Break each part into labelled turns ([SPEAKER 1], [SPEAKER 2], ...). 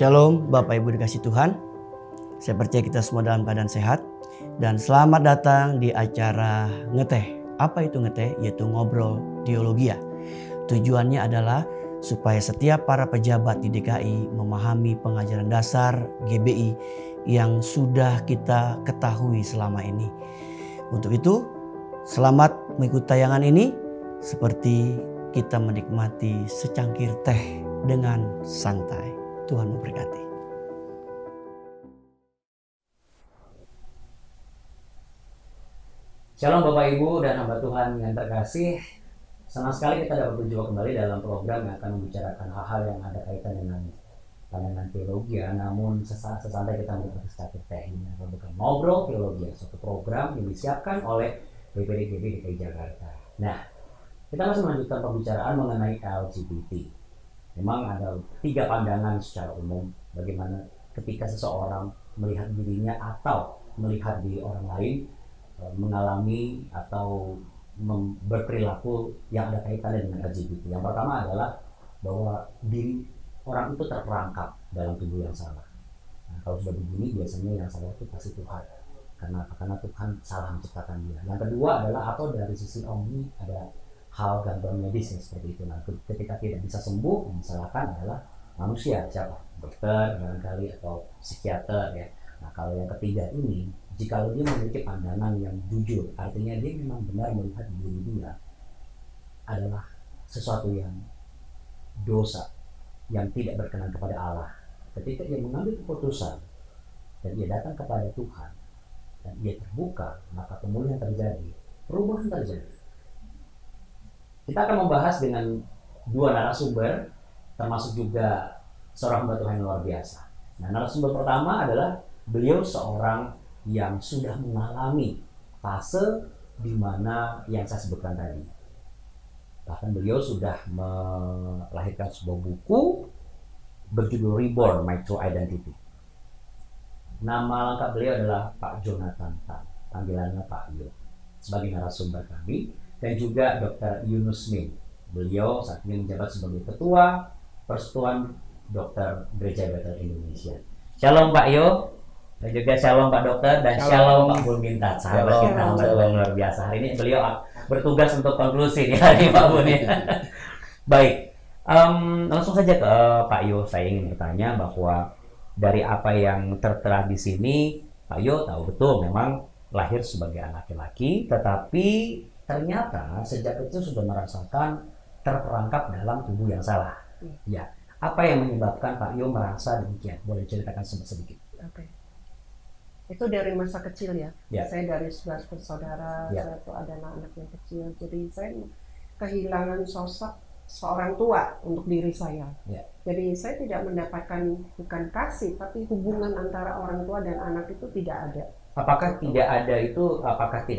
[SPEAKER 1] Shalom Bapak Ibu dikasih Tuhan. Saya percaya kita semua dalam keadaan sehat. Dan selamat datang di acara Ngeteh. Apa itu Ngeteh? Yaitu ngobrol teologia. Tujuannya adalah supaya setiap para pejabat di DKI memahami pengajaran dasar GBI yang sudah kita ketahui selama ini. Untuk itu, selamat mengikuti tayangan ini seperti kita menikmati secangkir teh dengan santai. Tuhan memberkati.
[SPEAKER 2] Shalom Bapak Ibu dan hamba Tuhan yang terkasih. Senang sekali kita dapat berjumpa kembali dalam program yang akan membicarakan hal-hal yang ada kaitan dengan pandangan teologi. Namun sesantai kita menikmati secangkir teh ini akan bukan ngobrol teologi, suatu program yang disiapkan oleh BPD DKI Jakarta. Nah, kita masih melanjutkan pembicaraan mengenai LGBT. Memang ada 3 pandangan secara umum bagaimana ketika seseorang melihat dirinya atau melihat diri orang lain mengalami atau berperilaku yang ada kaitannya dengan LGBT. Yang pertama adalah bahwa diri orang itu terperangkap dalam tubuh yang salah. Nah, kalau sudah begini biasanya yang salah itu pasti Tuhan. Karena Tuhan salah menciptakan dia. Yang kedua adalah atau dari sisi omni ada hal gangguan medis seperti itu. Nah, ketika tidak bisa sembuh, yang disalahkan adalah manusia, siapa? Dokter barangkali atau psikiater ya. Nah, kalau yang ketiga ini, jika dia memiliki pandangan yang jujur, artinya dia memang benar melihat diri dia adalah sesuatu yang dosa, yang tidak berkenan kepada Allah. Ketika dia mengambil keputusan dan dia datang kepada Tuhan dan dia terbuka, maka pemulihan terjadi, perubahan terjadi. Kita akan membahas dengan 2 narasumber, termasuk juga seorang hamba Tuhan yang luar biasa. Nah, narasumber pertama adalah beliau seorang yang sudah mengalami fase di mana yang saya sebutkan tadi. Bahkan beliau sudah melahirkan sebuah buku berjudul Reborn, My True Identity. Nama lengkap beliau adalah Pak Jonathan Tan, panggilannya Pak Yo, sebagai narasumber kami. Dan juga Dr. Yunus Min. Beliau saat ini menjabat sebagai Ketua Persekutuan Dokter Gereja Bethel Indonesia. Shalom Pak Yo, dan juga shalom Pak Dokter, dan shalom Pak Bulmintat, sahabat kita yang luar biasa. Hari ini beliau bertugas untuk konklusi nih hari Pak Bun ya. Baik, langsung saja ke Pak Yo. Saya ingin bertanya bahwa dari apa yang tertera di sini, Pak Yo tahu betul memang lahir sebagai anak laki-laki, tetapi ternyata sejak kecil sudah merasakan terperangkap dalam tubuh yang salah. Ya, apa yang menyebabkan Pak Yo merasa demikian? Boleh ceritakan sedikit?
[SPEAKER 3] Oke. Itu dari masa kecil ya.
[SPEAKER 2] Ya.
[SPEAKER 3] Saya dari 11 bersaudara,
[SPEAKER 2] Ya.
[SPEAKER 3] saya tuh ada anak yang kecil. Jadi saya kehilangan sosok seorang tua untuk diri saya.
[SPEAKER 2] Ya.
[SPEAKER 3] Jadi saya tidak mendapatkan bukan kasih, tapi hubungan antara orang tua dan anak itu tidak ada.
[SPEAKER 2] Apakah tidak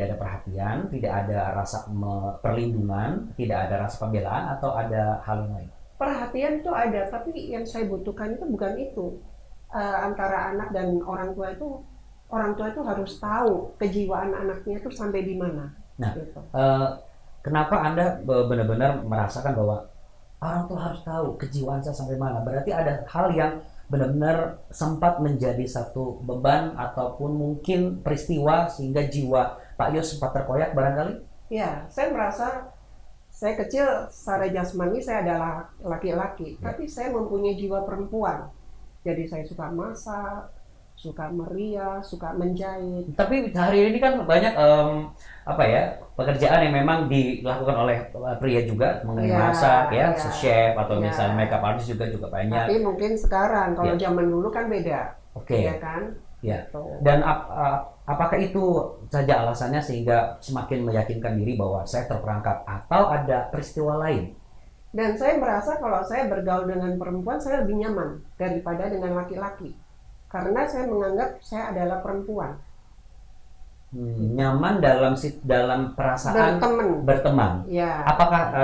[SPEAKER 2] ada perhatian, tidak ada rasa perlindungan, tidak ada rasa pembelaan, atau ada hal lain?
[SPEAKER 3] Perhatian itu ada, tapi yang saya butuhkan itu bukan itu. Antara anak dan orang tua itu harus tahu kejiwaan anaknya itu sampai di mana.
[SPEAKER 2] Nah,
[SPEAKER 3] gitu.
[SPEAKER 2] Kenapa Anda benar-benar merasakan bahwa orang tua harus tahu kejiwaan saya sampai mana? Berarti ada hal yang benar-benar sempat menjadi satu beban ataupun mungkin peristiwa sehingga jiwa Pak Yo sempat terkoyak barangkali?
[SPEAKER 3] Ya, saya merasa saya kecil secara jasmani saya adalah laki-laki, tapi saya mempunyai jiwa perempuan. Jadi saya suka masak, suka merias, suka menjahit.
[SPEAKER 2] Tapi hari ini kan banyak pekerjaan yang memang dilakukan oleh pria juga mengenai masak ya, chef atau misalnya makeup artist juga banyak.
[SPEAKER 3] Tapi mungkin sekarang kalau zaman dulu kan beda.
[SPEAKER 2] Oke.
[SPEAKER 3] Ya kan?
[SPEAKER 2] Ya.
[SPEAKER 3] Gitu.
[SPEAKER 2] Dan apakah itu saja alasannya sehingga semakin meyakinkan diri bahwa saya terperangkap atau ada peristiwa lain?
[SPEAKER 3] Dan saya merasa kalau saya bergaul dengan perempuan saya lebih nyaman daripada dengan laki-laki. Karena saya menganggap saya adalah perempuan.
[SPEAKER 2] Nyaman dalam perasaan berteman.
[SPEAKER 3] Ya.
[SPEAKER 2] Apakah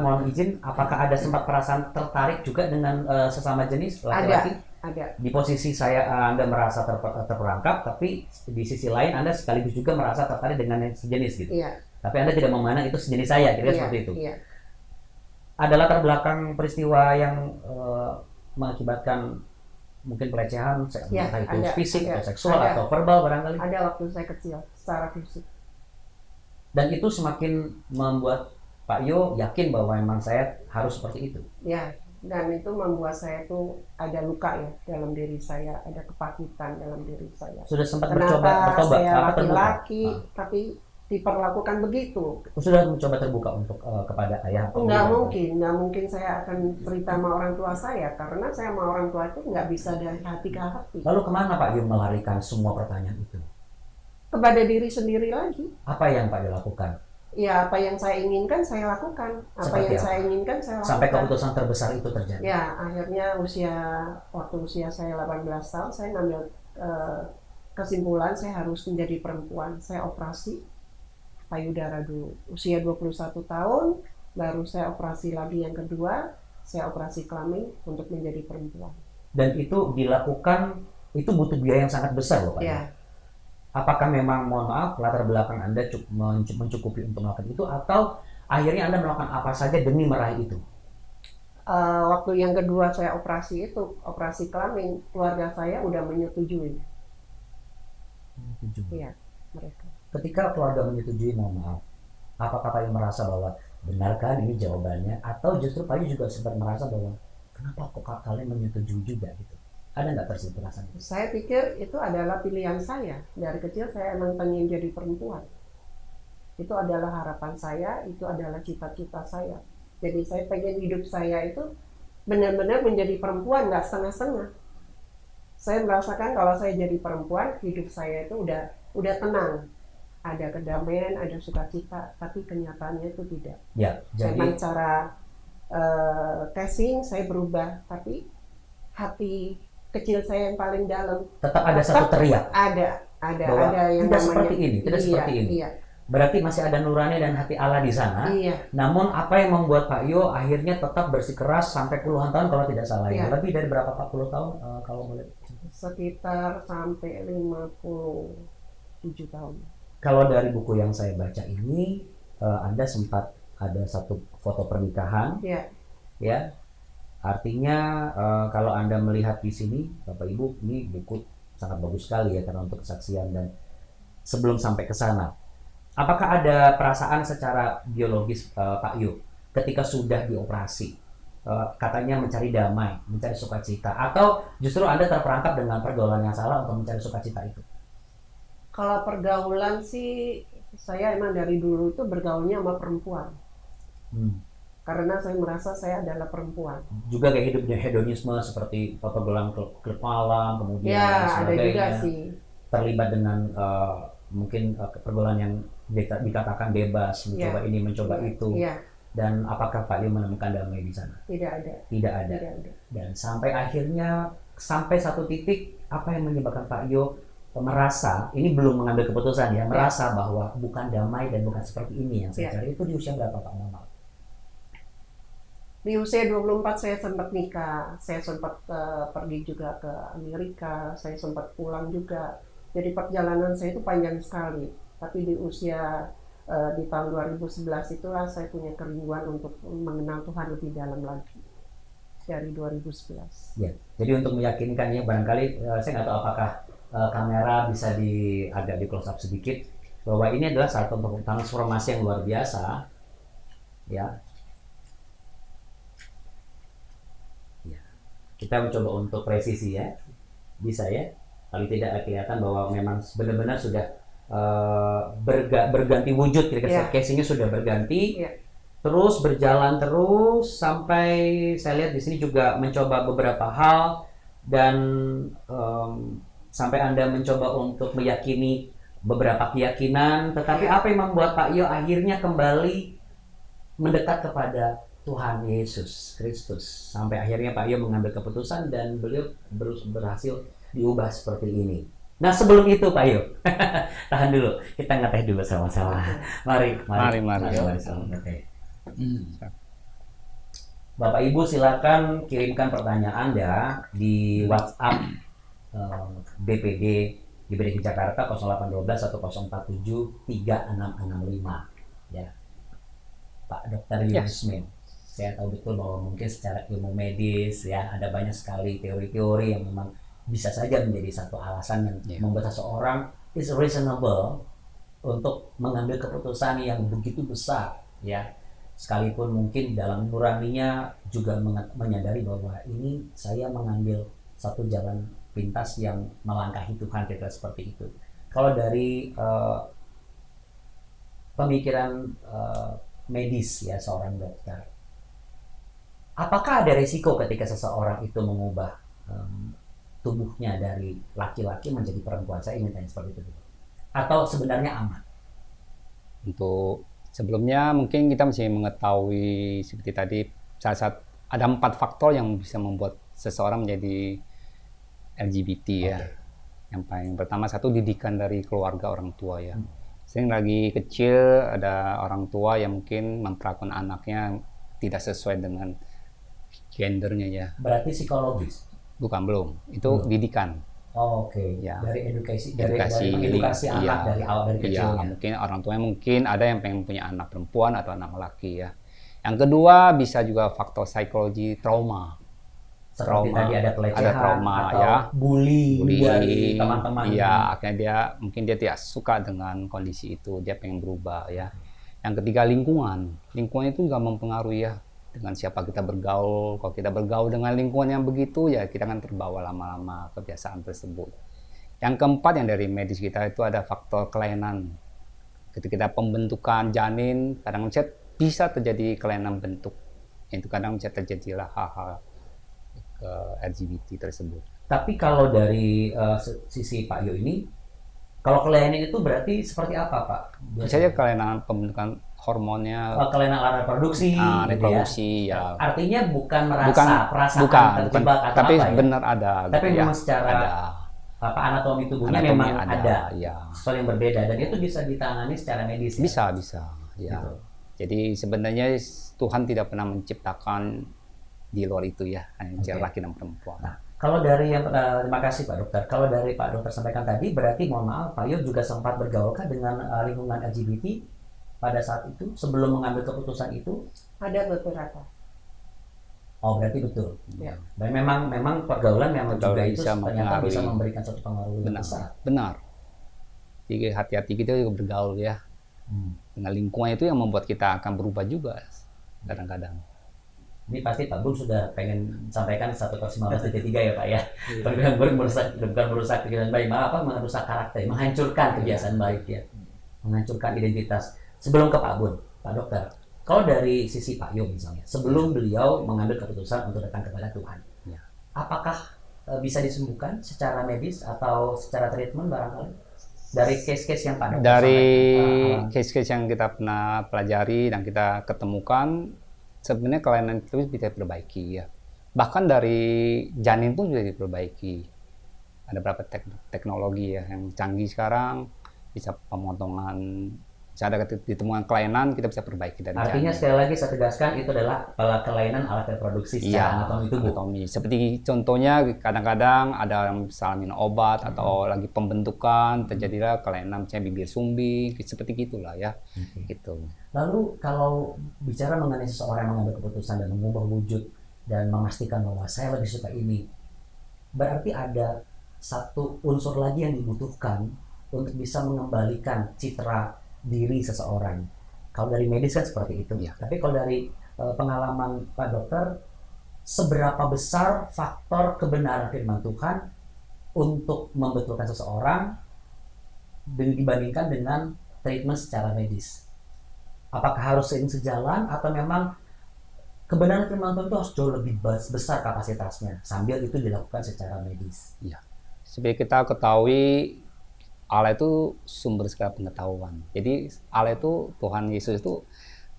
[SPEAKER 2] mohon izin, apakah ada sempat perasaan tertarik juga dengan sesama jenis laki-laki?
[SPEAKER 3] Ada.
[SPEAKER 2] Di posisi Anda merasa terperangkap, tapi di sisi lain Anda sekaligus juga merasa tertarik dengan yang sejenis gitu.
[SPEAKER 3] Iya.
[SPEAKER 2] Tapi Anda tidak memandang itu sejenis saya, kira seperti itu.
[SPEAKER 3] Iya.
[SPEAKER 2] Ada latar belakang peristiwa yang mengakibatkan mungkin pelecehan,
[SPEAKER 3] Ya,
[SPEAKER 2] entah itu
[SPEAKER 3] ada,
[SPEAKER 2] fisik
[SPEAKER 3] ada,
[SPEAKER 2] atau seksual
[SPEAKER 3] ada.
[SPEAKER 2] atau verbal barangkali.
[SPEAKER 3] Ada waktu saya kecil secara fisik.
[SPEAKER 2] Dan itu semakin membuat Pak Yo yakin bahwa memang saya harus seperti itu.
[SPEAKER 3] Ya, dan itu membuat saya tuh ada luka ya dalam diri saya, ada kepahitan dalam diri saya.
[SPEAKER 2] Sudah sempat
[SPEAKER 3] Kenapa
[SPEAKER 2] bertobat
[SPEAKER 3] saya
[SPEAKER 2] apa terbuka?
[SPEAKER 3] laki-laki tapi diperlakukan begitu?
[SPEAKER 2] Sudah mencoba terbuka untuk kepada ayah atau
[SPEAKER 3] Nggak mungkin saya akan cerita sama orang tua saya karena saya sama orang tua itu nggak bisa dari hati ke hati.
[SPEAKER 2] Lalu kemana Pak Yo melarikan semua pertanyaan itu?
[SPEAKER 3] Kepada diri sendiri lagi.
[SPEAKER 2] Apa yang Pak Yo lakukan?
[SPEAKER 3] Ya, apa yang saya inginkan saya lakukan.
[SPEAKER 2] Seperti apa?
[SPEAKER 3] Saya inginkan saya lakukan.
[SPEAKER 2] Sampai keputusan terbesar itu terjadi.
[SPEAKER 3] Ya, akhirnya waktu usia saya 18 tahun saya ngambil kesimpulan saya harus menjadi perempuan. Saya operasi payudara dulu. Usia 21 tahun baru saya operasi lagi yang kedua, saya operasi kelamin untuk menjadi perempuan.
[SPEAKER 2] Dan itu dilakukan, itu butuh biaya yang sangat besar loh Pak.
[SPEAKER 3] Ya.
[SPEAKER 2] Apakah memang, mohon maaf, latar belakang Anda mencukupi untuk melakukan itu, atau akhirnya Anda melakukan apa saja demi meraih itu?
[SPEAKER 3] Waktu yang kedua saya operasi itu, operasi kelamin, keluarga saya udah menyetujui. Iya, mereka.
[SPEAKER 2] Ketika keluarga menyetujui, mohon maaf, apakah Pak Yo merasa bahwa benarkah ini jawabannya, atau justru Pak Yo juga sempat merasa bahwa kenapa kok kalian menyetujui juga gitu? Ada nggak tersentuh perasaan itu?
[SPEAKER 3] Saya pikir itu adalah pilihan saya. Dari kecil saya emang pengen jadi perempuan. Itu adalah harapan saya, itu adalah cita-cita saya. Jadi saya pengen hidup saya itu benar-benar menjadi perempuan, nggak setengah-setengah. Saya merasakan kalau saya jadi perempuan, hidup saya itu udah tenang. Ada kedamaian, ada sukacita, tapi kenyataannya itu tidak.
[SPEAKER 2] Ya, jadi
[SPEAKER 3] memang cara casing saya berubah, tapi hati kecil saya yang paling dalam
[SPEAKER 2] tetap ada satu teriak.
[SPEAKER 3] Ada
[SPEAKER 2] Bahwa
[SPEAKER 3] yang
[SPEAKER 2] tidak
[SPEAKER 3] namanya
[SPEAKER 2] seperti ini, tidak seperti ini.
[SPEAKER 3] Iya.
[SPEAKER 2] Berarti masih ada nurani dan hati Allah di sana.
[SPEAKER 3] Iya.
[SPEAKER 2] Namun apa yang membuat Pak Yo akhirnya tetap bersikeras sampai puluhan tahun kalau tidak salah ya?
[SPEAKER 3] Iya.
[SPEAKER 2] Lebih dari berapa 40 tahun kalau boleh?
[SPEAKER 3] Sekitar sampai 57 tahun.
[SPEAKER 2] Kalau dari buku yang saya baca ini, Anda sempat ada satu foto pernikahan,
[SPEAKER 3] Iya.
[SPEAKER 2] ya. Artinya kalau Anda melihat di sini, Bapak Ibu, ini buku sangat bagus sekali ya karena untuk kesaksian. Dan sebelum sampai ke sana, apakah ada perasaan secara biologis Pak Yo ketika sudah dioperasi, katanya mencari damai, mencari sukacita, atau justru Anda terperangkap dengan pergaulan yang salah untuk mencari sukacita itu?
[SPEAKER 3] Kalau pergaulan sih, saya emang dari dulu itu bergaulnya sama perempuan. Karena saya merasa saya adalah perempuan.
[SPEAKER 2] Juga kayak hidupnya hedonisme seperti fotogelang klub malam, kemudian
[SPEAKER 3] Ya,
[SPEAKER 2] dan
[SPEAKER 3] ada juga
[SPEAKER 2] sebagainya.
[SPEAKER 3] sih.
[SPEAKER 2] Terlibat dengan mungkin pergaulan yang dikatakan bebas, mencoba ini, mencoba itu.
[SPEAKER 3] Iya.
[SPEAKER 2] Dan apakah Pak Yo menemukan damai di sana?
[SPEAKER 3] Tidak ada.
[SPEAKER 2] Tidak ada.
[SPEAKER 3] Tidak ada.
[SPEAKER 2] Dan sampai akhirnya, sampai satu titik, apa yang menyebabkan Pak Yo merasa, ini belum mengambil keputusan ya, merasa bahwa bukan damai dan bukan seperti ini yang saya cari. Itu di usia berapa Pak Mama?
[SPEAKER 3] Di usia 24 saya sempat nikah, saya sempat pergi juga ke Amerika, saya sempat pulang juga. Jadi perjalanan saya itu panjang sekali. Tapi di usia di tahun 2011 itulah saya punya kerinduan untuk mengenal Tuhan lebih dalam lagi. Dari 2011.
[SPEAKER 2] Ya, jadi untuk meyakinkannya barangkali saya nggak tahu apakah kamera bisa agak di close up sedikit, bahwa ini adalah satu transformasi yang luar biasa, ya. Kita mencoba untuk presisi ya, bisa ya, paling tidak kelihatan bahwa memang benar-benar sudah berganti wujud, casingnya sudah berganti, terus berjalan terus sampai saya lihat di sini juga mencoba beberapa hal dan sampai Anda mencoba untuk meyakini beberapa keyakinan, tetapi apa yang membuat Pak Yo akhirnya kembali mendekat kepada Tuhan Yesus Kristus, sampai akhirnya Pak Yo mengambil keputusan dan beliau berhasil diubah seperti ini. Nah sebelum itu Pak Yo, tahan dulu, kita ngeteh dulu sama-sama. Mari. Bapak Ibu silakan kirimkan pertanyaan Anda di WhatsApp BPD Jakarta 0812 1047 3665 ya. Pak Dr. Yusmin. saya tahu betul bahwa mungkin secara ilmu medis ya ada banyak sekali teori-teori yang memang bisa saja menjadi satu alasan yang membuat seseorang is reasonable untuk mengambil keputusan yang begitu besar ya, sekalipun mungkin dalam nuraninya juga menyadari bahwa ini saya mengambil satu jalan pintas yang melangkahi Tuhan, kira-kira seperti itu. Kalau dari pemikiran medis ya seorang dokter, apakah ada risiko ketika seseorang itu mengubah tubuhnya dari laki-laki menjadi perempuan? Saya ingin tanya seperti itu. Atau sebenarnya aman?
[SPEAKER 4] Untuk sebelumnya mungkin kita mesti mengetahui seperti tadi, ada 4 faktor yang bisa membuat seseorang menjadi LGBT ya. Yang paling pertama, satu, didikan dari keluarga orang tua ya. Sering lagi kecil ada orang tua yang mungkin memperlakukan anaknya tidak sesuai dengan gendernya ya.
[SPEAKER 2] Berarti psikologis?
[SPEAKER 4] Bukan, belum. Itu didikan.
[SPEAKER 2] Oke.
[SPEAKER 4] Ya.
[SPEAKER 2] Dari edukasi anak
[SPEAKER 4] iya,
[SPEAKER 2] dari awal, dari kecilnya.
[SPEAKER 4] Iya, mungkin orang tuanya mungkin ada yang pengen punya anak perempuan atau anak laki ya. Yang kedua bisa juga faktor psikologi, trauma.
[SPEAKER 2] Seperti tadi ada pelecehan,
[SPEAKER 4] ada trauma
[SPEAKER 2] atau
[SPEAKER 4] ya,
[SPEAKER 2] bully dari teman-teman.
[SPEAKER 4] Iya, akhirnya dia tidak suka dengan kondisi itu, dia pengen berubah ya. Yang ketiga, lingkungan itu juga mempengaruhi ya, dengan siapa kita bergaul. Kalau kita bergaul dengan lingkungan yang begitu ya, kita akan terbawa lama-lama kebiasaan tersebut. Yang keempat, yang dari medis kita itu ada faktor kelainan. Ketika kita pembentukan janin, kadang bisa terjadi kelainan bentuk. Itu kadang bisa terjadilah hal-hal ke LGBT tersebut.
[SPEAKER 2] Tapi kalau dari sisi Pak Yo ini, kalau kelainan itu berarti seperti apa, Pak?
[SPEAKER 4] Biasanya kelainan pembentukan hormonnya,
[SPEAKER 2] kelainan alat reproduksi,
[SPEAKER 4] reproduksi
[SPEAKER 2] gitu
[SPEAKER 4] ya.
[SPEAKER 2] Artinya bukan perasaan terjebak atau
[SPEAKER 4] tapi
[SPEAKER 2] apa ya?
[SPEAKER 4] benar ada.
[SPEAKER 2] Tapi
[SPEAKER 4] gitu,
[SPEAKER 2] memang
[SPEAKER 4] ya.
[SPEAKER 2] secara anatomi tubuhnya memang ada
[SPEAKER 4] ya.
[SPEAKER 2] sesuatu yang berbeda, dan itu bisa ditangani secara medis.
[SPEAKER 4] Bisa
[SPEAKER 2] Gitu.
[SPEAKER 4] ya. Jadi sebenarnya Tuhan tidak pernah menciptakan di luar itu ya, hanya laki dan perempuan.
[SPEAKER 2] Nah, kalau dari yang terima kasih Pak Dokter. Kalau dari Pak Dokter sampaikan tadi, berarti mohon maaf Pak Yo juga sempat bergaulkah dengan lingkungan LGBT pada saat itu sebelum mengambil keputusan itu?
[SPEAKER 3] Ada beberapa.
[SPEAKER 2] Oh, berarti betul.
[SPEAKER 3] Ya.
[SPEAKER 2] Dan memang pergaulan memang juga itu ternyata bisa memberikan suatu pengaruh yang besar.
[SPEAKER 4] Benar. Jadi hati-hati kita juga bergaul ya. Dengan lingkungan itu yang membuat kita akan berubah juga kadang-kadang.
[SPEAKER 2] Ini pasti Pak Bung sudah pengen sampaikan 1/19.3 ya Pak ya. Program bukan merusak pikiran baik, malah apa, merusak karakter, menghancurkan kebiasaan baik ya, menghancurkan identitas. Sebelum ke Pak Bun, Pak Dokter, kalau dari sisi Pak Yo misalnya, sebelum beliau mengambil keputusan untuk datang kepada Tuhan, apakah bisa disembuhkan secara medis atau secara treatment barangkali? Dari case-case yang Pak Dokter
[SPEAKER 4] dari case-case yang kita pernah pelajari dan kita ketemukan, sebenarnya kelainan itu bisa diperbaiki ya. Bahkan dari janin pun bisa diperbaiki. Ada beberapa teknologi ya yang canggih sekarang, bisa pemotongan, bisa ada ditemukan kelainan, kita bisa perbaiki dari
[SPEAKER 2] artinya
[SPEAKER 4] janin.
[SPEAKER 2] Sekali lagi saya tegaskan, itu adalah kelainan alat reproduksi secara anatomi tubuh.
[SPEAKER 4] Seperti contohnya kadang-kadang ada yang salah minum obat atau lagi pembentukan, terjadilah kelainan misalnya bibir sumbing, seperti gitulah ya. Gitu.
[SPEAKER 2] Lalu kalau bicara mengenai seseorang yang mengambil keputusan dan mengubah wujud dan memastikan bahwa saya lebih suka ini, berarti ada satu unsur lagi yang dibutuhkan untuk bisa mengembalikan citra diri seseorang. Kalau dari medis kan seperti itu. Tapi kalau dari pengalaman Pak Dokter, seberapa besar faktor kebenaran firman Tuhan untuk membetulkan seseorang dibandingkan dengan treatment secara medis? Apakah harus seiring sejalan atau memang kebenaran firman Tuhan itu harus jauh lebih besar kapasitasnya sambil itu dilakukan secara medis?
[SPEAKER 4] Ya. Seperti kita ketahui, Allah itu sumber segala pengetahuan. Jadi Allah itu, Tuhan Yesus itu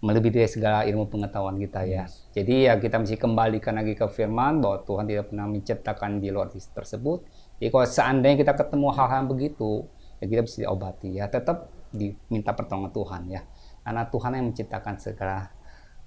[SPEAKER 4] melebihi dari segala ilmu pengetahuan kita ya. Jadi ya kita mesti kembalikan lagi ke firman bahwa Tuhan tidak pernah menciptakan di luar tersebut. Jadi kalau seandainya kita ketemu hal-hal begitu, ya kita bisa diobati ya. Tetap diminta pertolongan Tuhan ya. Karena Tuhan yang menciptakan segala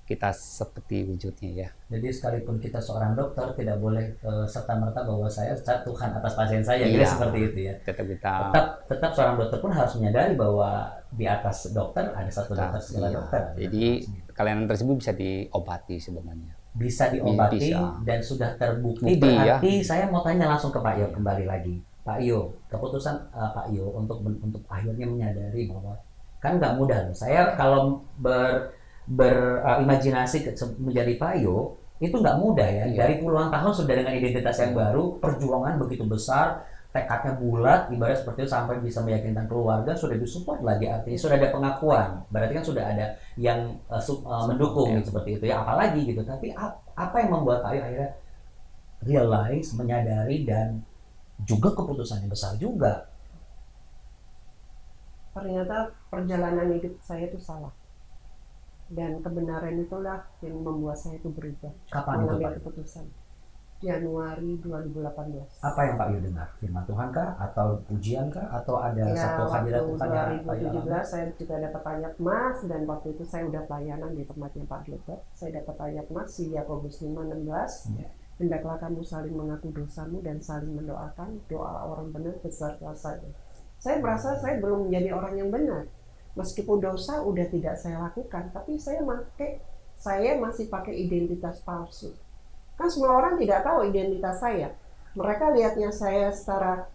[SPEAKER 4] kita seperti wujudnya ya.
[SPEAKER 2] Jadi sekalipun kita seorang dokter, tidak boleh serta-merta bahwa saya Tuhan atas pasien saya, kira seperti itu ya. Tetap seorang dokter pun harus menyadari bahwa di atas dokter ada satu dokter segala dokter.
[SPEAKER 4] Jadi kelainan tersebut bisa diobati sebenarnya.
[SPEAKER 2] Bisa diobati
[SPEAKER 4] Bisa.
[SPEAKER 2] dan sudah terbukti.
[SPEAKER 4] Bukti, ya.
[SPEAKER 2] Berarti saya mau tanya langsung ke Pak Yo kembali lagi. Pak Yo, keputusan Pak Yo untuk akhirnya menyadari bahwa kan nggak mudah loh. Saya kalau berimajinasi menjadi Pak Yo itu nggak mudah ya.
[SPEAKER 4] Iya.
[SPEAKER 2] Dari puluhan tahun sudah dengan identitas yang baru, perjuangan begitu besar, tekadnya bulat, ibarat seperti itu sampai bisa meyakinkan keluarga, sudah disupport lagi artinya sudah ada pengakuan. Berarti kan sudah ada yang mendukung
[SPEAKER 4] Ya.
[SPEAKER 2] gitu, seperti itu ya. Apalagi gitu. Tapi apa yang membuat Pak Yo akhirnya realize, menyadari dan juga keputusannya besar juga.
[SPEAKER 3] Ternyata perjalanan hidup saya itu salah. Dan kebenaran itulah yang membuat saya itu berubah.
[SPEAKER 2] Kapan itu Pak?
[SPEAKER 3] Mengambil keputusan. Januari 2018.
[SPEAKER 2] Apa yang Pak Yo dengar? Firman Tuhan kah? Atau pujian kah? Atau ada
[SPEAKER 3] Ya,
[SPEAKER 2] satu hadirat
[SPEAKER 3] waktu
[SPEAKER 2] Tuhan yang Pak Yo alami?
[SPEAKER 3] 2017 saya juga dapat ayat emas, dan waktu itu saya udah pelayanan di tempatnya Pak Gilbert. Saya dapat ayat emas di Yakobus 5:16.
[SPEAKER 2] Ya.
[SPEAKER 3] Hendaklah kamu saling mengaku dosamu dan saling mendoakan. Doa orang benar besar kuasanya. Saya merasa saya belum menjadi orang yang benar. Meskipun dosa udah tidak saya lakukan, tapi saya masih pakai identitas palsu. Kan semua orang tidak tahu identitas saya. Mereka lihatnya saya secara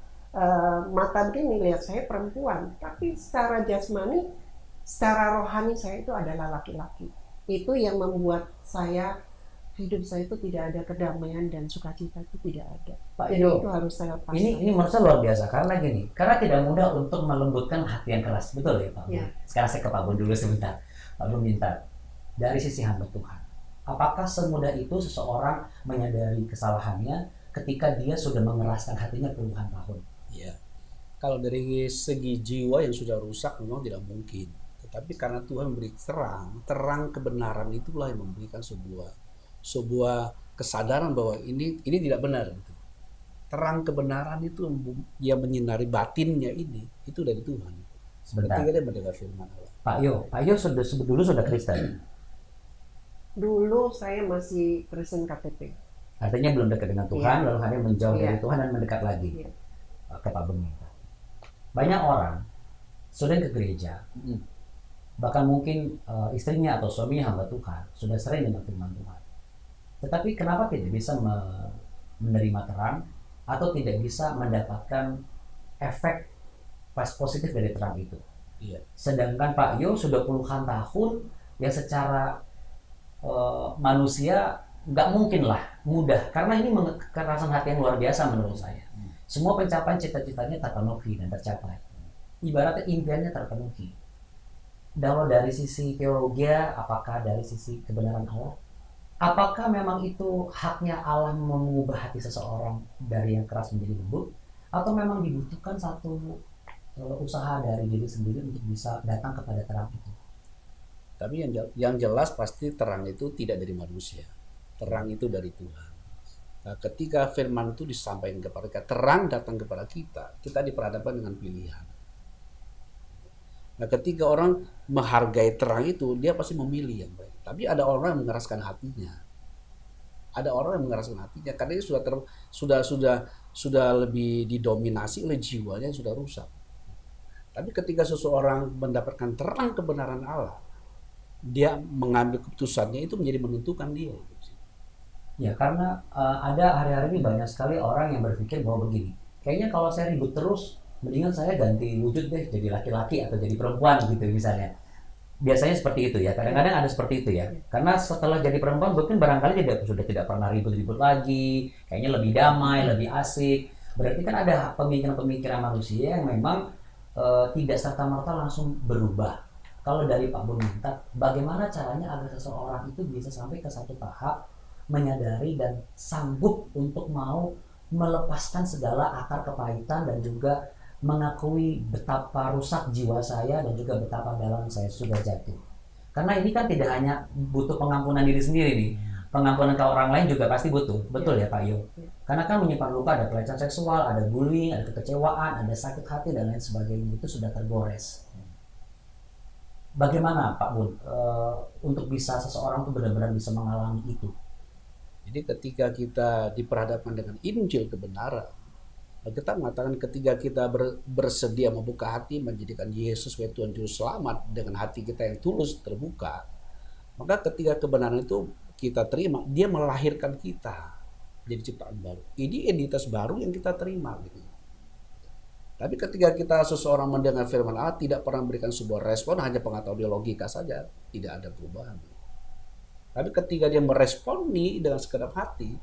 [SPEAKER 3] mata begini, lihat saya perempuan. Tapi secara jasmani, secara rohani saya itu adalah laki-laki. Itu yang membuat hidup saya itu tidak ada kedamaian dan sukacita itu tidak ada.
[SPEAKER 2] Pak
[SPEAKER 3] Jadi
[SPEAKER 2] Yo,
[SPEAKER 3] itu harus saya lepaskan.
[SPEAKER 2] ini menurut saya luar biasa karena gini, karena tidak mudah untuk melembutkan hati yang keras, betul ya Pak?
[SPEAKER 3] Ya.
[SPEAKER 2] Sekarang saya ke Pak Bun dulu sebentar. Pak Bun minta dari sisi hamba Tuhan, apakah semudah itu seseorang menyadari kesalahannya ketika dia sudah mengeraskan hatinya puluhan tahun?
[SPEAKER 5] Ya, kalau dari segi jiwa yang sudah rusak memang tidak mungkin. Tetapi karena Tuhan memberi terang kebenaran itulah yang memberikan sebuah kesadaran bahwa ini tidak benar. Gitu. Terang kebenaran itu yang menyinari batinnya itu dari Tuhan.
[SPEAKER 2] Sebentar,
[SPEAKER 5] Ketika dia mendengar firman Allah.
[SPEAKER 2] Pak Yo dulu sudah Kristen,
[SPEAKER 3] Dulu saya masih Kristen KTP.
[SPEAKER 2] artinya belum dekat dengan Tuhan,
[SPEAKER 3] Iya.
[SPEAKER 2] lalu hanya menjauh dari
[SPEAKER 3] Iya.
[SPEAKER 2] Tuhan dan mendekat lagi.
[SPEAKER 3] Iya.
[SPEAKER 2] Ke Pak Bun minta. Banyak orang sudah ke gereja, bahkan mungkin istrinya atau suaminya hamba Tuhan, sudah sering dengar firman Tuhan. Tetapi kenapa tidak bisa menerima terang atau tidak bisa mendapatkan efek positif dari terang itu?
[SPEAKER 5] Iya.
[SPEAKER 2] Sedangkan Pak Yo sudah puluhan tahun yang secara manusia nggak mungkin lah mudah, karena ini kekerasan hati yang luar biasa menurut saya. Semua pencapaian cita-citanya terpenuhi dan tercapai. Ibaratnya impiannya terpenuhi. Kalau dari sisi teologi, apakah dari sisi kebenaran Allah? Apakah memang itu haknya Allah mengubah hati seseorang dari yang keras menjadi lembut? Atau memang dibutuhkan satu usaha dari diri sendiri untuk bisa datang kepada terang itu?
[SPEAKER 5] Tapi yang jelas pasti terang itu tidak dari manusia. Terang itu dari Tuhan. Nah, ketika firman itu disampaikan kepada kita, terang datang kepada kita diperhadapkan dengan pilihan. Nah, ketika orang menghargai terang itu, dia pasti memilih yang baik. Tapi ada orang yang mengeraskan hatinya. Ada orang yang mengeraskan hatinya karena dia sudah lebih didominasi oleh jiwanya yang sudah rusak. Tapi ketika seseorang mendapatkan terang kebenaran Allah, dia mengambil keputusannya itu menjadi menentukan dia.
[SPEAKER 2] Ya, karena ada hari-hari ini banyak sekali orang yang berpikir bahwa begini, kayaknya kalau saya ribut terus, mendingan saya ganti wujud deh, jadi laki-laki atau jadi perempuan gitu misalnya. Biasanya seperti itu ya, kadang-kadang ada seperti itu ya. Karena setelah jadi perempuan mungkin barangkali sudah tidak pernah ribut-ribut lagi, kayaknya lebih damai, lebih asik. Berarti kan ada pemikiran-pemikiran manusia yang memang tidak serta-merta langsung berubah. Kalau dari Pak Bun minta, bagaimana caranya agar seseorang itu bisa sampai ke satu tahap menyadari dan sanggup untuk mau melepaskan segala akar kepahitan dan juga mengakui betapa rusak jiwa saya dan juga betapa dalam saya sudah jatuh. Karena ini kan tidak hanya butuh pengampunan diri sendiri nih, pengampunan ke orang lain juga pasti butuh, betul ya Pak Yo? Karena kan menyimpan luka, ada pelecehan seksual, ada bullying, ada kekecewaan, ada sakit hati dan lain sebagainya, itu sudah tergores. Bagaimana Pak Bun untuk bisa seseorang tuh benar-benar bisa mengalami itu?
[SPEAKER 5] Jadi ketika kita diperhadapkan dengan Injil kebenaran, kita mengatakan ketika kita bersedia membuka hati menjadikan Yesus sebagai Tuhan Juru Selamat dengan hati kita yang tulus terbuka, Maka ketika kebenaran itu kita terima, dia melahirkan kita jadi ciptaan baru. Ini identitas baru yang kita terima gitu. Tapi ketika kita seseorang mendengar firman Allah tidak pernah memberikan sebuah respon, hanya pengetahuan logika saja, tidak ada perubahan. Tapi ketika dia meresponi dengan segenap hati,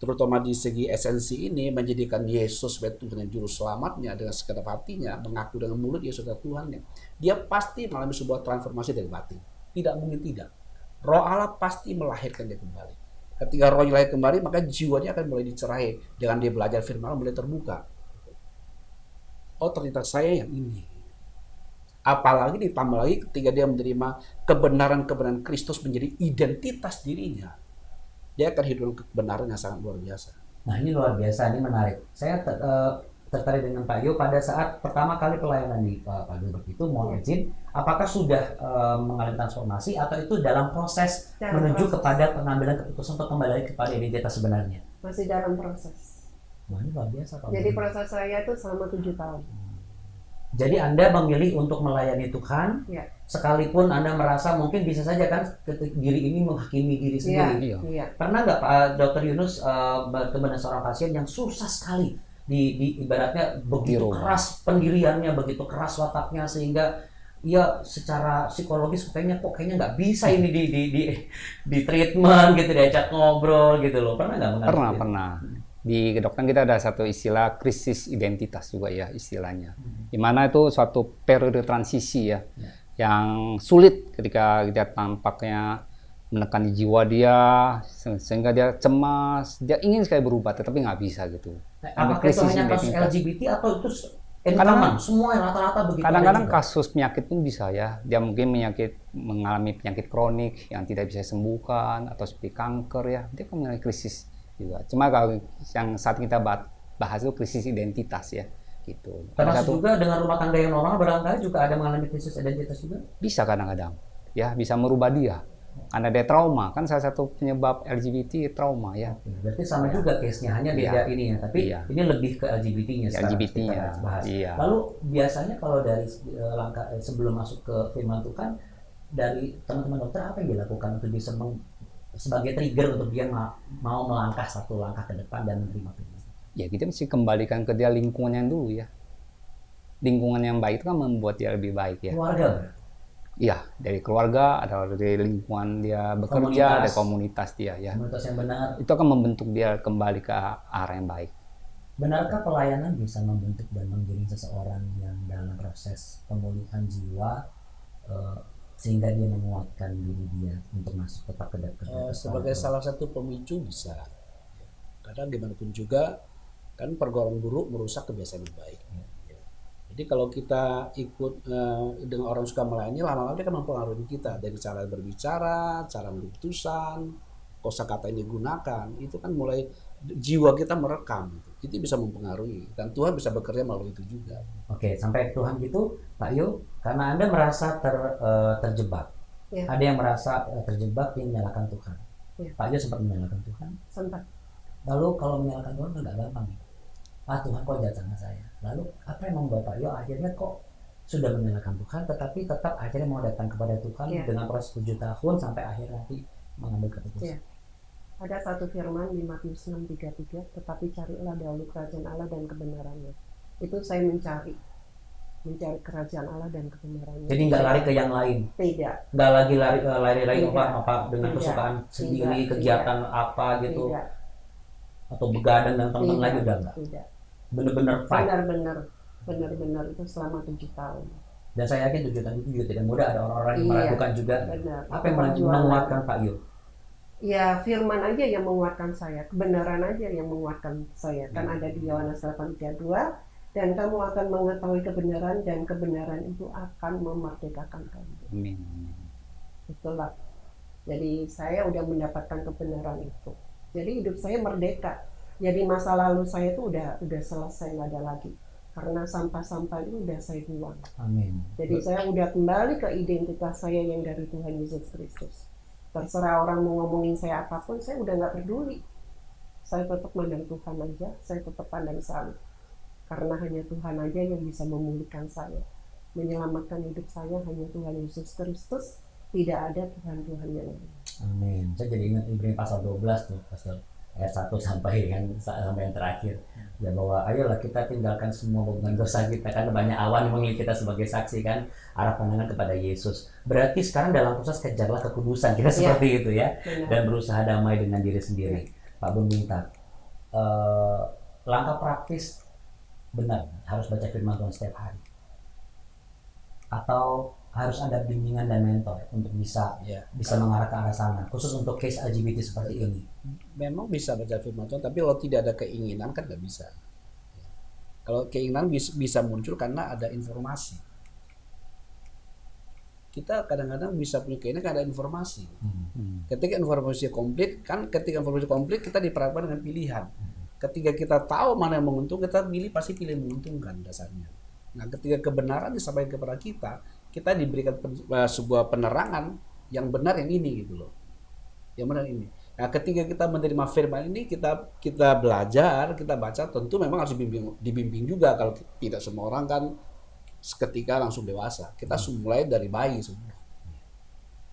[SPEAKER 5] terutama di segi esensi ini, menjadikan Yesus sebagai Tuhan dan Juru Selamatnya dengan segenap hatinya, mengaku dengan mulut Yesus adalah Tuhannya, dia pasti mengalami sebuah transformasi dari batin. Tidak mungkin tidak. Roh Allah pasti melahirkan dia kembali. Ketika rohnya lahir kembali, maka jiwanya akan mulai dicerahi. Dengan dia belajar firman Allah mulai terbuka. Oh, ternyata saya yang ini. Apalagi ditambah lagi ketika dia menerima kebenaran-kebenaran Kristus menjadi identitas dirinya. Dia akan hidup dengan kebenaran yang sangat luar biasa.
[SPEAKER 2] Nah ini luar biasa, ini menarik. Saya tertarik dengan Pak Yo pada saat pertama kali pelayanan di Pak Gilbert itu, mohon izin, apakah sudah mengalami transformasi atau itu dalam proses
[SPEAKER 3] Dalam
[SPEAKER 2] menuju
[SPEAKER 3] proses.
[SPEAKER 2] kepada pengambilan keputusan untuk kembali kepada identitas sebenarnya?
[SPEAKER 3] Masih dalam proses.
[SPEAKER 2] Wah ini luar biasa Pak.
[SPEAKER 3] Jadi proses saya itu selama 7 tahun.
[SPEAKER 2] Jadi Anda memilih untuk melayani Tuhan,
[SPEAKER 3] Ya.
[SPEAKER 2] sekalipun Anda merasa mungkin bisa saja kan diri ini menghakimi diri sendiri.
[SPEAKER 4] Iya.
[SPEAKER 3] Iya.
[SPEAKER 2] Pernah nggak Pak Dr. Yunus bertemu dengan seorang pasien yang susah sekali di ibaratnya begitu
[SPEAKER 4] rumah.
[SPEAKER 2] keras pendiriannya, begitu keras wataknya sehingga ia secara psikologis kayaknya nggak bisa ini di treatment gitu, diajak ngobrol gitu loh. Pernah nggak mengalami itu?
[SPEAKER 4] Pernah. Di kedokteran kita ada satu istilah krisis identitas juga ya istilahnya. Di mana itu suatu periode transisi ya, yang sulit ketika dia tampaknya menekan di jiwa dia sehingga dia cemas, dia ingin sekali berubah tetapi nggak bisa gitu.
[SPEAKER 2] Apakah itu hanya kasus LGBT atau itu
[SPEAKER 4] Kadang-kadang-
[SPEAKER 2] semua yang rata-rata begitu?
[SPEAKER 4] Kadang-kadang
[SPEAKER 2] ada juga?
[SPEAKER 4] kasus penyakit pun bisa ya. Dia mungkin mengalami penyakit kronik yang tidak bisa disembuhkan atau seperti kanker ya. Dia kan mengalami krisis juga. Cuma kalau yang saat kita bahas itu krisis identitas ya, gitu. Ada
[SPEAKER 2] Termasuk
[SPEAKER 4] satu
[SPEAKER 2] juga dengan rumah tangga yang normal barangkali juga ada mengalami krisis identitas juga.
[SPEAKER 4] bisa kadang-kadang ya bisa merubah dia karena dia trauma, kan salah satu penyebab LGBT trauma ya.
[SPEAKER 2] Berarti sama juga case-nya, hanya beda ini ya, tapi
[SPEAKER 4] Iya.
[SPEAKER 2] ini lebih ke LGBT-nya sekarang
[SPEAKER 4] LGBT-nya,
[SPEAKER 2] kita bahas.
[SPEAKER 4] iya.
[SPEAKER 2] Lalu biasanya kalau dari langkah sebelum masuk ke firman Tuhan, dari teman-teman dokter apa yang dilakukan untuk bisa sebagai trigger untuk dia mau melangkah satu langkah ke depan dan menerima firman?
[SPEAKER 4] Ya kita mesti kembalikan ke dia lingkungannya dulu ya. Lingkungan yang baik itu kan membuat dia lebih baik ya.
[SPEAKER 2] Keluarga berarti.
[SPEAKER 4] Iya, dari keluarga, ada dari lingkungan dia bekerja, dari komunitas dia ya.
[SPEAKER 2] Komunitas yang benar.
[SPEAKER 4] Itu akan membentuk dia kembali ke arah yang baik.
[SPEAKER 2] Benarkah pelayanan bisa membentuk dan menggiring seseorang yang dalam proses pemulihan jiwa sehingga dia menguatkan diri dia untuk masuk tetap ke
[SPEAKER 5] Sebagai salah satu pemicu bisa. Karena gimana pun juga kan pergaulan buruk merusak kebiasaan yang baik. Jadi kalau kita ikut dengan orang suka melayani, lama-lama dia akan mempengaruhi kita dari cara berbicara, cara berputusan, kosakata yang digunakan, itu kan mulai jiwa kita merekam. Itu bisa mempengaruhi dan Tuhan bisa bekerja melalui itu juga.
[SPEAKER 2] Oke, sampai Tuhan gitu, Pak Yu, karena Anda merasa terjebak.
[SPEAKER 3] Ya.
[SPEAKER 2] Ada yang merasa terjebak yang menyalahkan Tuhan.
[SPEAKER 3] Ya.
[SPEAKER 2] Pak Yu sempat menyalahkan Tuhan.
[SPEAKER 3] Sempat.
[SPEAKER 2] Lalu kalau menyalahkan Tuhan kan nggak gampang ya. Tuhan kok jahat sama saya. Lalu apa yang membuat Pak Yu akhirnya kok sudah menyalahkan Tuhan, tetapi tetap akhirnya mau datang kepada Tuhan
[SPEAKER 3] Ya.
[SPEAKER 2] dengan proses 7 tahun sampai akhirnya nanti mengambil keputusan.
[SPEAKER 3] Ya. Ada satu firman di Matius 6:33, tetapi carilah dahulu kerajaan Allah dan kebenarannya. Itu saya mencari kerajaan Allah dan kebenarannya.
[SPEAKER 2] Jadi nggak lari ke yang lain,
[SPEAKER 3] Tidak,
[SPEAKER 2] nggak lagi lari
[SPEAKER 3] Tidak.
[SPEAKER 2] apa dengan
[SPEAKER 3] Tidak.
[SPEAKER 2] kesukaan sendiri,
[SPEAKER 3] Tidak.
[SPEAKER 2] kegiatan apa gitu,
[SPEAKER 3] tidak,
[SPEAKER 2] atau begadang dan teman-teman lagi udah nggak.
[SPEAKER 3] tidak.
[SPEAKER 2] Bener-bener fight.
[SPEAKER 3] Benar-benar itu selama 7 tahun.
[SPEAKER 2] Dan saya yakin 7 tahun itu juga tidak mudah, ada orang-orang yang
[SPEAKER 3] Iya.
[SPEAKER 2] meragukan juga.
[SPEAKER 3] Benar.
[SPEAKER 2] Apa yang
[SPEAKER 3] Perjuangan.
[SPEAKER 2] menguatkan Pak Yu?
[SPEAKER 3] Ya, firman aja yang menguatkan saya, kebenaran aja yang menguatkan saya. Kan ada di Yohanes 8:32, dan kamu akan mengetahui kebenaran dan kebenaran itu akan memerdekakan kamu.
[SPEAKER 4] Amin.
[SPEAKER 3] Itulah. Jadi saya udah mendapatkan kebenaran itu. Jadi hidup saya merdeka. Jadi masa lalu saya itu udah selesai, nggak ada lagi. Karena sampah-sampah itu udah saya buang.
[SPEAKER 2] Amin.
[SPEAKER 3] Jadi saya udah kembali ke identitas saya yang dari Tuhan Yesus Kristus. Terserah orang mau ngomongin saya apapun, saya udah nggak peduli. Saya tetap pandang Tuhan aja, saya tetap pandang salib. Karena hanya Tuhan aja yang bisa memulihkan saya. Menyelamatkan hidup saya hanya Tuhan Yesus Kristus Tidak ada Tuhan yang lain.
[SPEAKER 2] Amin. Saya jadi ingat Ibrani pasal 12 tuh, pasal ayat 1 sampai yang terakhir. Ya bahwa ayolah kita tinggalkan semua beban dosa kita, kan banyak awan yang memilih kita sebagai saksi kan, arah pandangan kepada Yesus. Berarti sekarang dalam proses kejarlah kekudusan, kita seperti itu ya.
[SPEAKER 3] Benar.
[SPEAKER 2] Dan berusaha damai dengan diri sendiri. Pak Bun minta langkah praktis benar harus baca firman Tuhan setiap hari. Atau harus ada bimbingan dan mentor untuk bisa mengarah ke arah sana, khusus untuk case LGBT seperti ini.
[SPEAKER 5] Memang bisa baca firman Tuhan, tapi kalau tidak ada keinginan kan nggak bisa. Kalau keinginan bisa muncul karena ada informasi. Kita kadang-kadang bisa punya keinginan karena ada informasi. Ketika informasi komplit, kita diperhadapkan dengan pilihan. Ketika kita tahu mana yang menguntungkan, kita pasti pilih yang menguntungkan dasarnya. Nah, ketika kebenaran disampaikan kepada kita diberikan sebuah penerangan yang benar yang ini gitu loh. Yang benar ini. Nah, ketika kita menerima firman ini, kita belajar, kita baca, tentu memang harus dibimbing juga. Kalau tidak semua orang kan seketika langsung dewasa. Kita mulai dari bayi semua.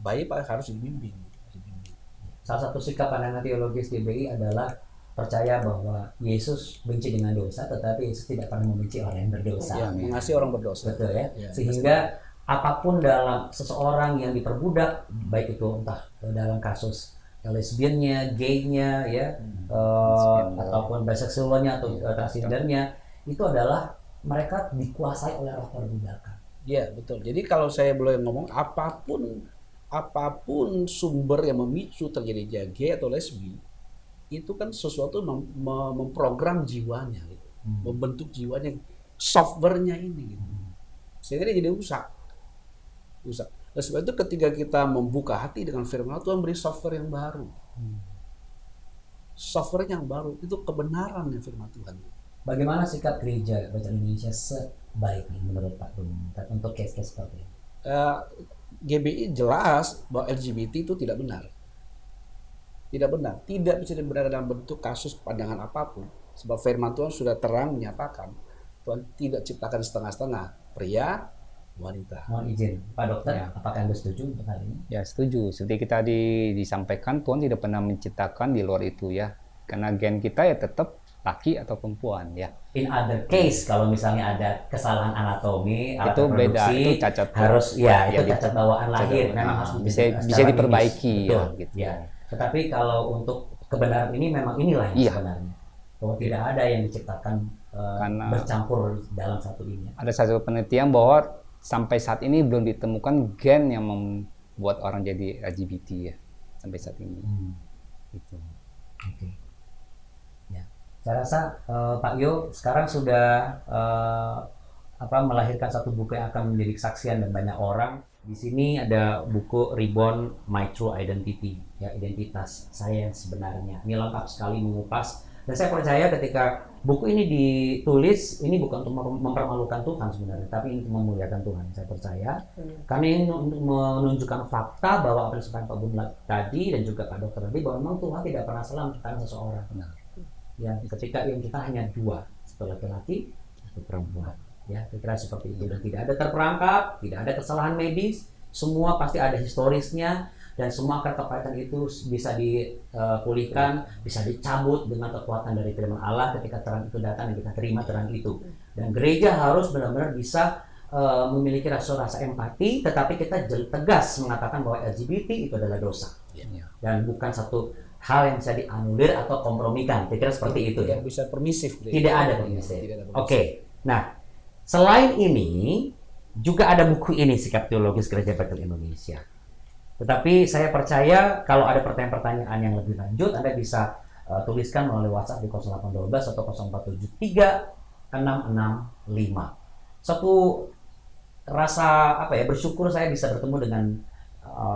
[SPEAKER 5] Bayi harus dibimbing.
[SPEAKER 2] Salah satu sikap pandangan teologis GBI adalah percaya bahwa Yesus benci dengan dosa, tetapi Yesus tidak pernah membenci orang yang berdosa.
[SPEAKER 5] Ya, mengasihi orang berdosa.
[SPEAKER 2] Betul ya. Sehingga apapun dalam seseorang yang diperbudak, baik itu entah dalam kasus lesbiannya, gaynya, ya, ataupun biseksualnya atau transgendernya, itu adalah mereka dikuasai oleh roh perbudakan.
[SPEAKER 5] Iya, betul. Jadi kalau saya boleh ngomong, apapun sumber yang memicu terjadinya gay atau lesbi, itu kan sesuatu memprogram jiwanya, gitu. Membentuk jiwanya, softwarenya ini, gitu. Sehingga dia jadi rusak. Dan sebab itu ketika kita membuka hati dengan firman Tuhan, beri software yang baru. Software yang baru itu kebenaran yang firman Tuhan.
[SPEAKER 2] Bagaimana sikap gereja Bacaan Indonesia sebaiknya menurut Pak Bun untuk case-case seperti ini?
[SPEAKER 5] GBI jelas bahwa LGBT itu tidak benar. Tidak benar. Tidak bisa dibenarkan dalam bentuk kasus pandangan apapun. Sebab firman Tuhan sudah terang menyatakan Tuhan tidak ciptakan setengah-setengah pria, wanita.
[SPEAKER 2] Mohon izin, Pak Dokter, apakah Anda setuju untuk hal ini?
[SPEAKER 4] Ya, setuju. Seperti kita disampaikan, Tuhan tidak pernah menciptakan di luar itu ya. Karena gen kita ya tetap laki atau perempuan ya.
[SPEAKER 2] In other case, kalau misalnya ada kesalahan anatomi
[SPEAKER 4] itu beda, itu cacat
[SPEAKER 2] harus itu cacat bawaan lahir, memang harus
[SPEAKER 4] bisa diperbaiki
[SPEAKER 2] ya,
[SPEAKER 4] gitu.
[SPEAKER 2] Ya. Tetapi kalau untuk kebenaran ini memang inilah yang sebenarnya. Bahwa tidak ada yang diciptakan bercampur dalam satu ini.
[SPEAKER 4] Ada satu penelitian bahwa sampai saat ini belum ditemukan gen yang membuat orang jadi LGBT ya sampai saat ini. Gitu.
[SPEAKER 2] Oke. Ya, saya rasa Pak Yo sekarang sudah melahirkan satu buku yang akan menjadi kesaksian dan banyak orang. Di sini ada buku Reborn My True Identity, ya, identitas saya yang sebenarnya. Ini lengkap sekali mengupas. Dan saya percaya ketika buku ini ditulis, ini bukan untuk mempermalukan Tuhan sebenarnya, tapi ini untuk memuliakan Tuhan. Saya percaya. Karena ini untuk menunjukkan fakta bahwa apa yang disampaikan Pak Bun tadi dan juga Pak Dokter tadi, bahwa memang Tuhan tidak pernah salah menciptakan seseorang. Ya, ketika yang kita hanya dua, satu laki-laki, satu perempuan. Ya, kira-kira seperti itu. Dan tidak ada terperangkap, tidak ada kesalahan medis, semua pasti ada historisnya, dan semua akar kepahitan itu bisa dipulihkan, bisa dicabut dengan kekuatan dari firman Allah ketika terang itu datang dan kita terima terang itu. Dan gereja harus benar-benar bisa memiliki rasa empati, tetapi kita tegas mengatakan bahwa LGBT itu adalah dosa. Dan bukan satu hal yang bisa dianulir atau kompromikan. Kira-kira seperti itu ya.
[SPEAKER 5] Bisa permisif.
[SPEAKER 2] Tidak ada permisif. Oke. Nah, selain ini, juga ada buku ini, Sikap Teologis Gereja Bethel Indonesia. Tetapi saya percaya kalau ada pertanyaan-pertanyaan yang lebih lanjut, Anda bisa tuliskan melalui WhatsApp di 0812 atau 0473 665. Satu rasa bersyukur saya bisa bertemu dengan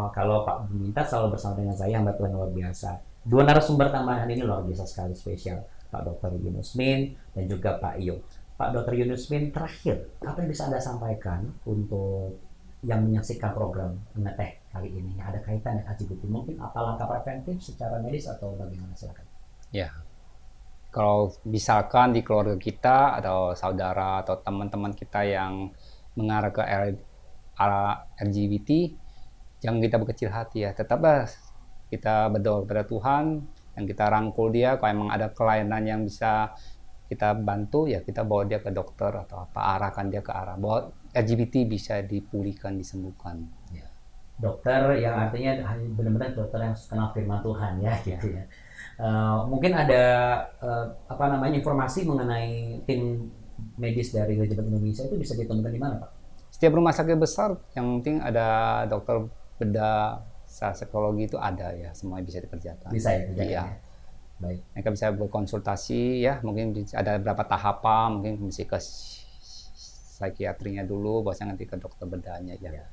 [SPEAKER 2] kalau Pak Minta selalu bersama dengan saya, hamba Tuhan luar biasa. Dua narasumber tambahan ini luar biasa sekali spesial, Pak Dr. Yunus Min dan juga Pak Iyo. Pak Dr. Yunus Min, terakhir, apa yang bisa Anda sampaikan untuk yang menyaksikan program Ngeteh kali ini? Ada kaitan dengan LGBT, mungkin apa langkah preventif secara medis atau bagaimana? Silakan.
[SPEAKER 4] Ya, kalau misalkan di keluarga kita atau saudara atau teman-teman kita yang mengarah ke arah LGBT, jangan kita berkecil hati ya, tetaplah kita berdoa kepada Tuhan, yang kita rangkul dia. Kalau emang ada kelainan yang bisa kita bantu, ya kita bawa dia ke dokter atau apa, arahkan dia ke arah bahwa LGBT bisa dipulihkan, disembuhkan.
[SPEAKER 2] Ya. Dokter yang artinya benar-benar dokter yang kenal firman Tuhan ya gitu ya. Mungkin ada informasi mengenai tim medis dari LGBT Indonesia itu bisa ditemukan di mana, Pak?
[SPEAKER 4] Setiap rumah sakit besar yang penting ada dokter bedah, psikologi itu ada ya, semuanya bisa dikerjakan.
[SPEAKER 2] Bisa ya dikerjakan.
[SPEAKER 4] Iya.
[SPEAKER 2] Ya? Baik.
[SPEAKER 4] Mereka bisa berkonsultasi ya, mungkin ada beberapa tahapan, mungkin mesti ke psikiatrinya dulu, baru nanti ke dokter bedahnya ya.
[SPEAKER 2] Ya.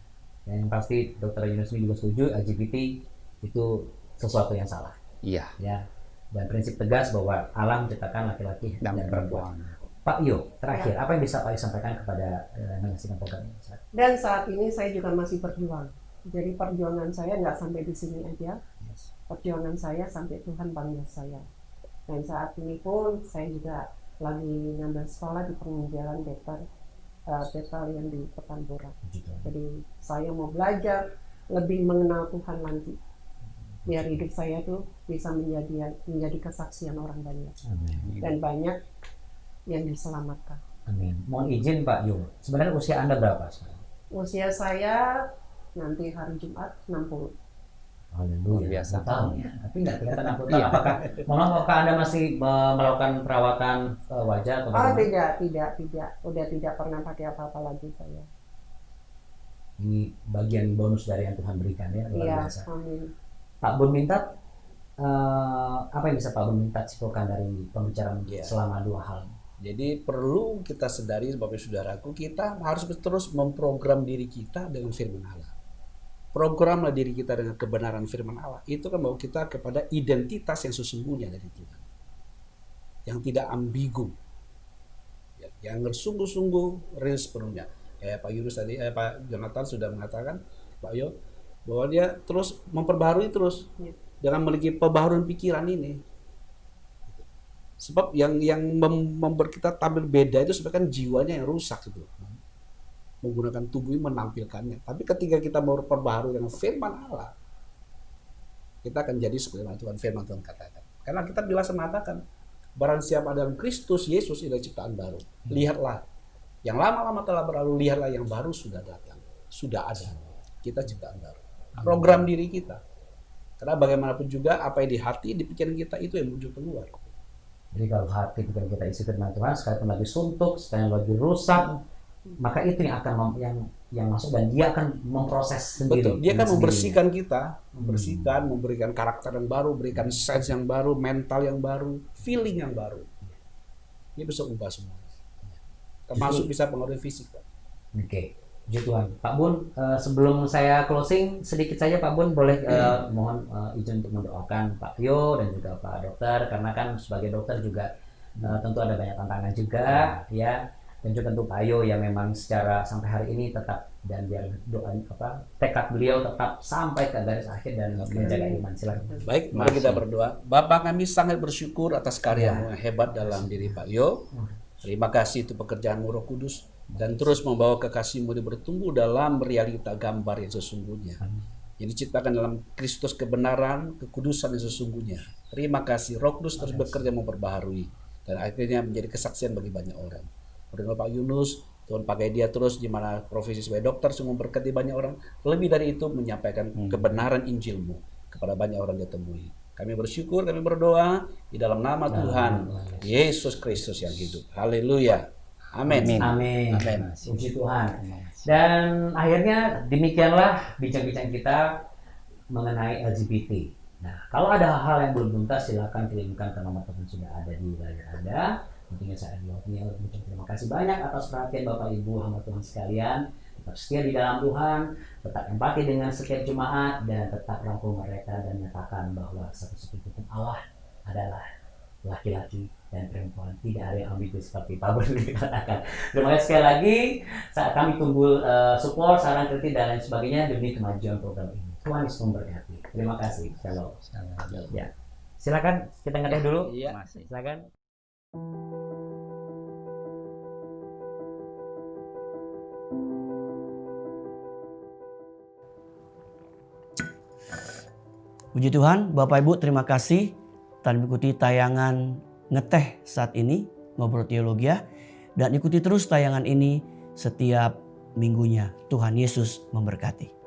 [SPEAKER 2] Dan yang pasti Dokter Yunus juga setuju LGBT itu sesuatu yang salah.
[SPEAKER 4] Iya.
[SPEAKER 2] Ya. Dan prinsip tegas bahwa Allah menciptakan laki-laki dan perempuan. Pak Yo, terakhir, apa yang bisa Pak Yo sampaikan kepada menyaksikan program ini?
[SPEAKER 3] Dan saat ini saya juga masih berjuang. Jadi perjuangan saya nggak sampai di sini aja.
[SPEAKER 2] Yes.
[SPEAKER 3] Perjuangan saya sampai Tuhan panggil saya. Dan saat ini pun saya juga lagi ngambil sekolah di penginjalan Betalian di Petamburan. Jadi saya mau belajar lebih mengenal Tuhan nanti. Biar hidup saya tuh bisa menjadi kesaksian orang banyak.
[SPEAKER 2] Amin.
[SPEAKER 3] Dan banyak yang diselamatkan.
[SPEAKER 2] Amin. Mohon izin Pak Yo, sebenarnya usia Anda berapa sekarang?
[SPEAKER 3] Usia saya nanti hari Jumat 60.
[SPEAKER 2] Haleluya.
[SPEAKER 4] Biasa.
[SPEAKER 2] Tahun ya. Tapi nggak kelihatan 60 tahun. Apakah Anda masih melakukan perawatan wajah atau
[SPEAKER 3] Oh
[SPEAKER 2] bagaimana?
[SPEAKER 3] tidak. Udah tidak pernah pakai apa-apa lagi saya.
[SPEAKER 2] Ini bagian bonus dari yang Tuhan berikan ya, luar
[SPEAKER 3] Iya,
[SPEAKER 2] biasa.
[SPEAKER 3] amin.
[SPEAKER 2] Pak Bun minta apa yang bisa Pak Bun minta simpulkan dari pembicaraan
[SPEAKER 5] Iya.
[SPEAKER 2] selama 2 hal?
[SPEAKER 5] Jadi perlu kita sadari Bapak Saudaraku, kita harus terus memprogram diri kita dengan firman Allah. Programlah diri kita dengan kebenaran firman Allah. Itu kan membawa kita kepada identitas yang sesungguhnya dari Tuhan. Yang tidak ambigu. Yang sungguh-sungguh real sepenuhnya. Pak Yunus tadi, Pak Jonathan sudah mengatakan, Pak Yo, bahwa dia terus memperbarui terus.
[SPEAKER 3] Ya.
[SPEAKER 5] Dengan memiliki pembaharuan pikiran ini. Sebab yang membuat kita tampil beda itu sebenarnya jiwanya yang rusak gitu. Menggunakan tubuh ini menampilkannya. Tapi ketika kita mau perbaharui dengan firman Allah, kita akan jadi seperti Tuhan firman Tuhan katakan. Karena kita jelas mengatakan, barang siapa dalam Kristus Yesus adalah ciptaan baru. Lihatlah, yang lama-lama telah berlalu, lihatlah yang baru sudah datang. Sudah ada. Kita ciptaan baru. Program diri kita. Karena bagaimanapun juga apa yang di hati, di pikiran kita itu yang muncul keluar.
[SPEAKER 2] Jadi kalau hati kita isi firman Tuhan, sekalipun lagi suntuk, sekalipun lagi rusak, maka itu yang akan yang masuk dan dia akan memproses sendiri.
[SPEAKER 5] Betul, dia akan
[SPEAKER 2] sendiri.
[SPEAKER 5] membersihkan kita, memberikan karakter yang baru, berikan sense yang baru, mental yang baru, feeling yang baru. Dia bisa ubah semua. Termasuk bisa pengaruhi fisik.
[SPEAKER 2] Oke, puji Tuhan. Pak Bun, sebelum saya closing, sedikit saja Pak Bun boleh mohon izin untuk mendoakan Pak Yo dan juga Pak Dokter, karena kan sebagai dokter juga tentu ada banyak tantangan juga, ya. Dan juga tentu Pak Yo yang memang secara sampai hari ini tetap, dan biar doa tekad beliau tetap sampai ke garis akhir dan menjaga iman. Silakan.
[SPEAKER 5] Baik, mari kita berdoa. Bapa, kami sangat bersyukur atas karya-Mu yang hebat dalam diri Pak Yo. Terima kasih untuk pekerjaan-Mu Roh Kudus, dan terus membawa kekasih-Mu bertumbuh dalam realita gambar yang sesungguhnya. Yang diciptakan dalam Kristus kebenaran, kekudusan yang sesungguhnya. Terima kasih, Roh Kudus terus bekerja memperbaharui, dan akhirnya menjadi kesaksian bagi banyak orang. Dengan Pak Yunus, Tuhan pakai dia terus di mana profesi sebagai dokter semua berkati banyak orang. Lebih dari itu menyampaikan kebenaran Injil-Mu kepada banyak orang dia temui. Kami bersyukur, kami berdoa di dalam nama Tuhan Yesus Kristus yang hidup. Haleluya. Amin.
[SPEAKER 2] Amin.
[SPEAKER 5] Amin.
[SPEAKER 2] Puji Tuhan. Dan akhirnya demikianlah bincang-bincang kita mengenai LGBT. Nah, kalau ada hal yang belum tuntas, silakan kirimkan ke nomor telepon sudah ada di layar Anda. Tentunya saya Adi mengucapkan terima kasih banyak atas perhatian Bapak Ibu hamba Tuhan sekalian. Tetap setia di dalam Tuhan, tetap empati dengan setiap jemaat, dan tetap rangkul mereka dan nyatakan bahwa satu-satunya hukum Allah adalah laki-laki dan perempuan. Tidak ada yang ambigu seperti Pak Bun dikatakan. Terima kasih sekali lagi. Saat kami tunggu support, saran, kritik, dan lain sebagainya demi kemajuan program ini. Tuhan Yesus memberkati. Terima kasih. Shalom. Ya. Silakan kita ngeteh dulu.
[SPEAKER 5] Iya.
[SPEAKER 2] Silakan.
[SPEAKER 1] Puji Tuhan, Bapak Ibu terima kasih telah mengikuti tayangan Ngeteh saat ini, Ngobrol Teologia. Dan ikuti terus tayangan ini setiap minggunya. Tuhan Yesus memberkati.